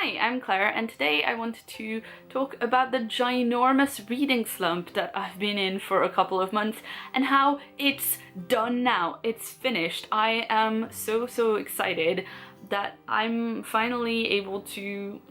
Hi, I'm Claire, and today I wanted to talk about the ginormous reading slump that I've been in for a couple of months and how it's done now. It's finished. I am so excited that I'm finally able to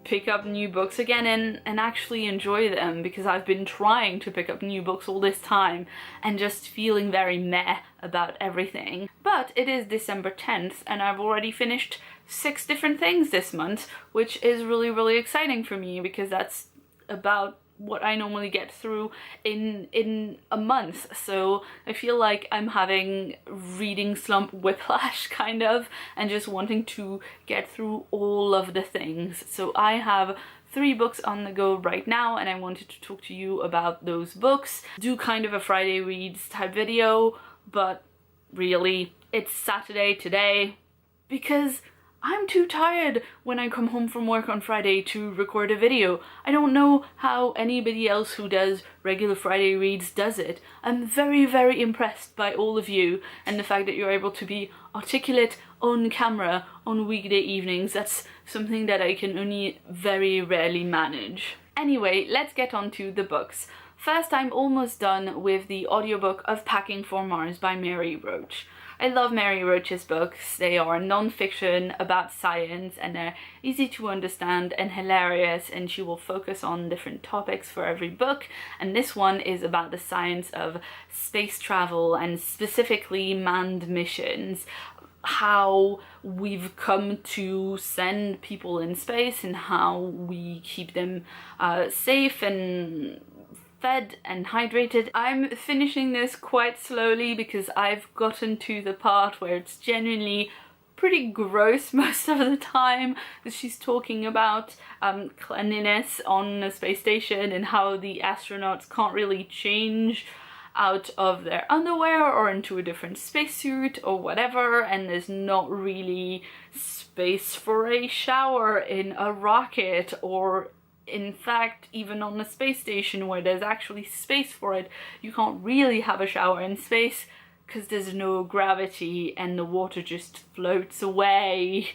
pick up new books again and actually enjoy them, because I've been trying to pick up new books all this time and just feeling very meh about everything. But it is December 10th and I've already finished 6 different things this month, which is really exciting for me, because that's about what I normally get through in a month. So I feel like I'm having reading slump whiplash kind of, and just wanting to get through all of the things. So I have 3 books on the go right now and I wanted to talk to you about those books. Do kind of a Friday reads type video, but really it's Saturday today because I'm too tired when I come home from work on Friday to record a video. I don't know how anybody else who does regular Friday reads does it. I'm very impressed by all of you and the fact that you're able to be articulate on camera on weekday evenings. That's something that I can only very rarely manage. Anyway, let's get on to the books. First, I'm almost done with the audiobook of Packing for Mars by Mary Roach. I love Mary Roach's books. They are non-fiction about science and they're easy to understand and hilarious, and she will focus on different topics for every book, and this one is about the science of space travel and specifically manned missions, how we've come to send people in space and how we keep them safe and fed and hydrated. I'm finishing this quite slowly because I've gotten to the part where it's genuinely pretty gross most of the time, that she's talking about cleanliness on a space station and how the astronauts can't really change out of their underwear or into a different spacesuit or whatever, and there's not really space for a shower in a rocket, or in fact, even on a space station where there's actually space for it, you can't really have a shower in space because there's no gravity and the water just floats away.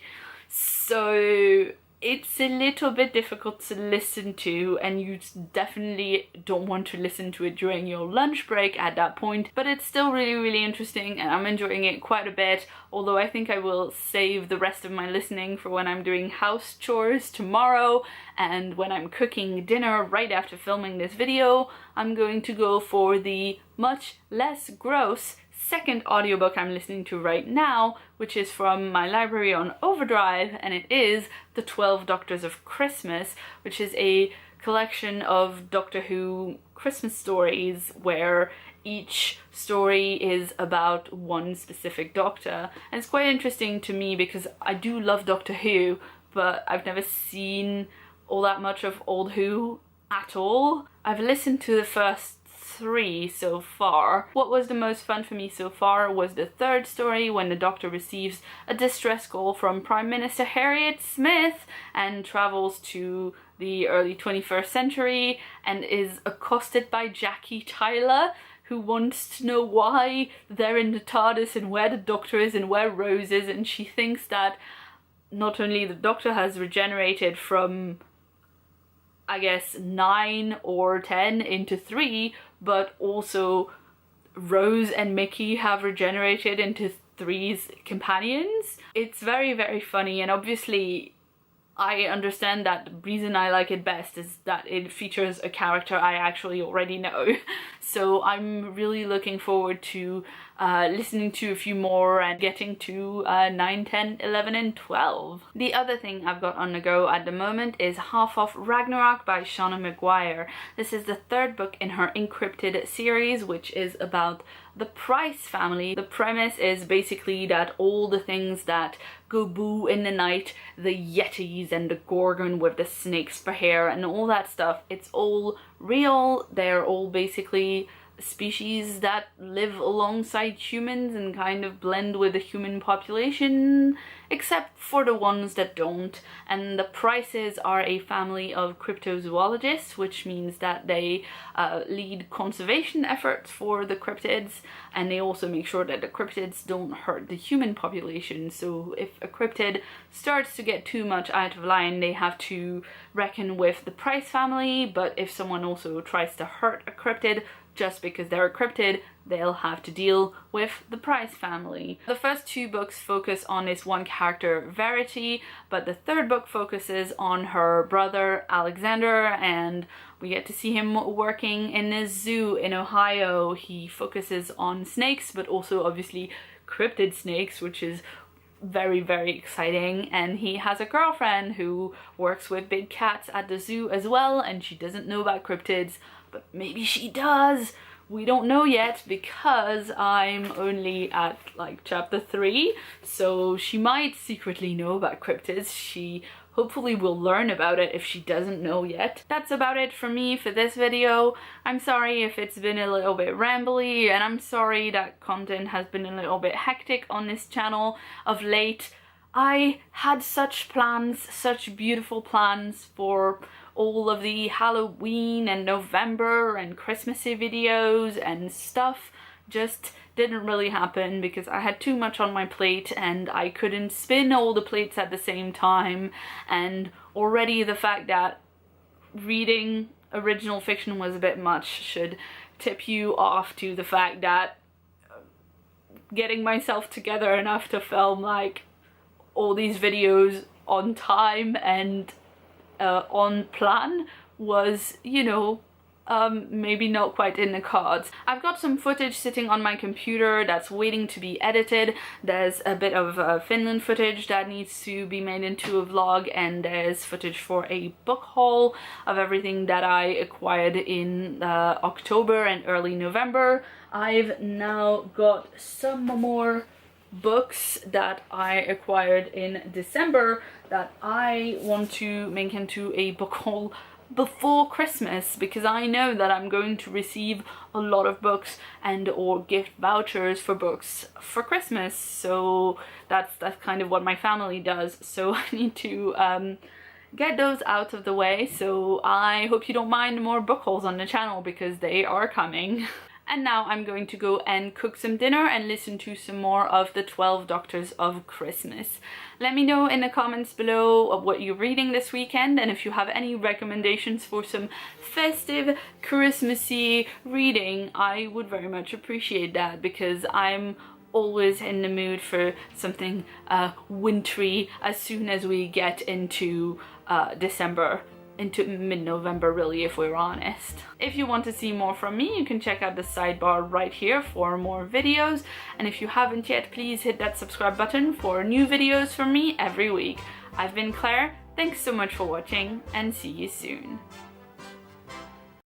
So it's a little bit difficult to listen to, and you definitely don't want to listen to it during your lunch break at that point, but it's still really interesting and I'm enjoying it quite a bit, although I think I will save the rest of my listening for when I'm doing house chores tomorrow and when I'm cooking dinner right after filming this video. I'm going to go for the much less gross second audiobook I'm listening to right now, which is from my library on Overdrive, and it is The 12 Doctors of Christmas, which is a collection of Doctor Who Christmas stories where each story is about one specific doctor. And it's quite interesting to me because I do love Doctor Who, but I've never seen all that much of Old Who at all. I've listened to the first 3 so far. What was the most fun for me so far was the 3rd story, when the Doctor receives a distress call from Prime Minister Harriet Smith and travels to the early 21st century and is accosted by Jackie Tyler, who wants to know why they're in the TARDIS and where the Doctor is and where Rose is, and she thinks that not only the Doctor has regenerated from, I guess, 9 or 10 into 3, but also Rose and Mickey have regenerated into 3's companions. It's very funny, and obviously I understand that the reason I like it best is that it features a character I actually already know. So I'm really looking forward to listening to a few more and getting to 9, 10, 11 and 12. The other thing I've got on the go at the moment is Off Ragnarok by Shauna Maguire. This is the 3rd book in her Encrypted series, which is about the Price family. The premise is basically that all the things that go boo in the night, the Yetis and the Gorgon with the snakes for hair and all that stuff, it's all real. They're all basically species that live alongside humans and kind of blend with the human population, except for the ones that don't. And the Prices are a family of cryptozoologists, which means that they lead conservation efforts for the cryptids, and they also make sure that the cryptids don't hurt the human population. So if a cryptid starts to get too much out of line, they have to reckon with the Price family. But if someone also tries to hurt a cryptid just because they're a cryptid, they'll have to deal with the Price family. The first two books focus on this one character, Verity, but the third book focuses on her brother, Alexander, and we get to see him working in a zoo in Ohio. He focuses on snakes, but also obviously cryptid snakes, which is very, very exciting. And he has a girlfriend who works with big cats at the zoo as well, and she doesn't know about cryptids, but maybe she does. We don't know yet because I'm only at like chapter 3, so she might secretly know about cryptids. She hopefully will learn about it if she doesn't know yet. That's about it for me for this video. I'm sorry if it's been a little bit rambly, and I'm sorry that content has been a little bit hectic on this channel of late. I had such plans, such beautiful plans for all of the Halloween and November and Christmassy videos, and stuff just didn't really happen because I had too much on my plate and I couldn't spin all the plates at the same time. And already the fact that reading original fiction was a bit much should tip you off to the fact that getting myself together enough to film like all these videos on time and on plan was, you know, maybe not quite in the cards. I've got some footage sitting on my computer that's waiting to be edited. There's a bit of Finland footage that needs to be made into a vlog, and there's footage for a book haul of everything that I acquired in October and early November. I've now got some more books that I acquired in December that I want to make into a book haul before Christmas, because I know that I'm going to receive a lot of books and or gift vouchers for books for Christmas. So that's kind of what my family does, so I need to get those out of the way. So I hope you don't mind more book hauls on the channel because they are coming. And now I'm going to go and cook some dinner and listen to some more of the 12 Doctors of Christmas. Let me know in the comments below of what you're reading this weekend, and if you have any recommendations for some festive, Christmassy reading, I would very much appreciate that, because I'm always in the mood for something wintry as soon as we get into December. Into mid-November really, if we're honest. If you want to see more from me, you can check out the sidebar right here for more videos, and if you haven't yet, please hit that subscribe button for new videos from me every week. I've been Claire, thanks so much for watching, and see you soon.